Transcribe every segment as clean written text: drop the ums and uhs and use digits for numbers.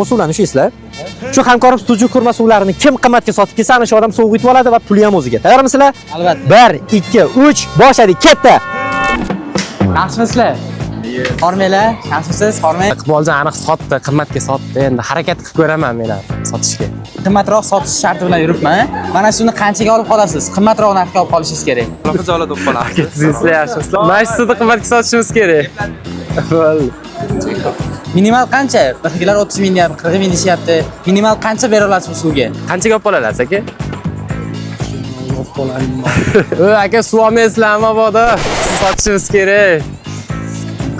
Mas'ullarni shuysizlar. Shu hamkorimiz tujuh kurma suvlarini kim qimmatga sotib kelsa, ana shu odam sovg'itib oladi va puli ham o'ziga. Tayyormisizlar? Albatta. 1, 2, 3, boshladik. Ketdi. Yaxshimisizlar? Hormanglar, yaxshimisiz? Hormang. Iqboljon aniq sotdi, qimmatga sotdi. Endi harakat qilib ko'raman men ham sotishga. Qimmatroq sotish sharti bilan yuribman. Mana shuni qanchaga olib qolasiz? Qimmatroq narxga olib qolishingiz kerak. Qanaqa joylarda olib qolasiz? Sizlar yaxshimisizlar? Mana shu suvni qimmatga sotishimiz kerak. Minimal qancha? Biqqilar 30 ming deyapti, 40 ming deyapti. Minimal qancha bera olasiz bu suvga? Qanchaga olib qolasiz aka? Aka suv olmaysizlarmi mabodo? Siz sotishimiz kerak.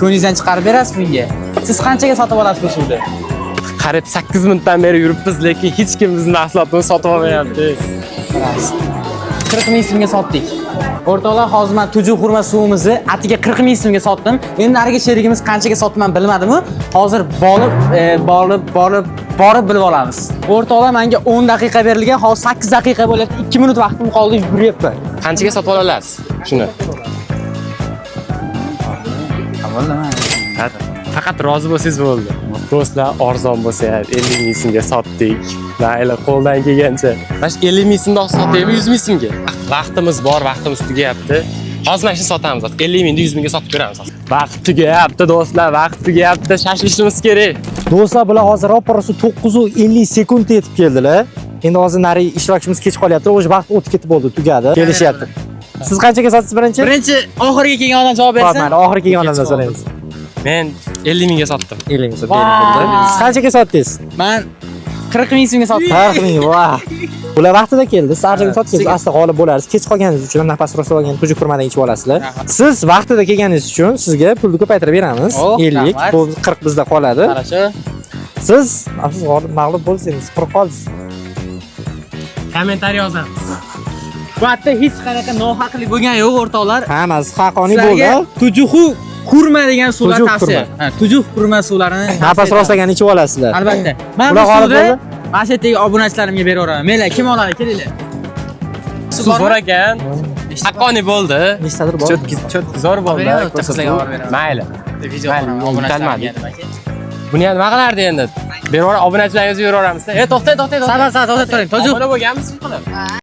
Ko'nglingizdan chiqarib berasiz bunga. Siz qanchaga sotib olasiz bu suvni? Qarib 8 minutdan beri yuribmiz, lekin hech kim bizning mahsulotimizni sotib olmayapti. 40 ming so'mga sotdik. O'rtoqlar, hozir men tujuh xurma suvimizni atiga 40 ming so'mga sotdim. Endi nariga sherigimiz qanchaga sotdim bilmadim-ku. Hozir borib bilib olamiz. O'rtoqlar, menga 10 daqiqa berilgan, hozir 8 daqiqa bo'lyapti. 2 minut vaqtim qoldi, yuryapman. Qanchaga sotib olasiz? Shuni. Faqat rozi bo'lsangiz bo'ldi. Do'stlar, arzon bo'lsa, 50 ming so'mga sotdik. Mayli, qo'ldan kelgancha. Mana 50 ming so'mdan sotaymi, 100 ming so'mga? Vaqtimiz bor, vaqtimiz tugayapti. Hozir mana shuni sotamiz. 50 mingni 100 mingga sotib beramiz. Vaqt tugayapti, do'stlar, vaqt tugayapti. Shashilishimiz kerak. Do'stlar, bular hozir oporosi 9:50 sekund yetib keldilar. Endi hozir nari ishtirokchimiz kech qolyapti. O'sha vaqt o'tib ketib bo'ldi, tugadi. Kelishyapti. Siz qanchaga sotasiz birinchi? Birinchi oxiriga kelgan odam javob bersin. Mayli, oxiriga kelgan odamdan so'raymiz. Men 50 mingga sotdim. 50 ming so'm bo'ldi. Siz qanchaga sotdingiz? Men 40 ming so'mga sotdim. 40 ming, voh. Ular vaqtida keldi. Siz archaga sotdingiz, asli g'olib bo'larsiz. Kech qolganingiz uchun nafas rosa olgan tujuh kurmadan ichib olasizlar. Siz vaqtida kelganingiz uchun sizga pulni ko'paytirib beramiz. 50, bu 40 bizda qoladi. Qarasha. Siz afsus g'olib mag'lub bo'lsangiz, quruq qolsiz. Kommentariy yozamiz. Bu yerda hech qanaqa nohaqlik bo'lgani yo'q, o'rtoqlar. Hammasi haqqoniy bo'ldi. Tujuhu kurma degan suvlar Tujuh tavsiya. kurma. Tujuh kurma suvlarini Nafas rostlagan ichib olasizlar. Albatta. Men bu suvni mana shu yerdagi obunachilarimga beraveraman. Menlar kim oladi, kelinglar. Suv zo'r ekan. Haqqoniy bo'ldi. Nechtadir bor. Zo'r bo'ldi. Qizlarga olib beraman. Mayli. Video obunachilarga. Buni ham nima qilardi endi? Beraver obunachilaringizga beraveramiz. To'xtang. To'xtang turing. Obuna bo'lganmisiz qilib?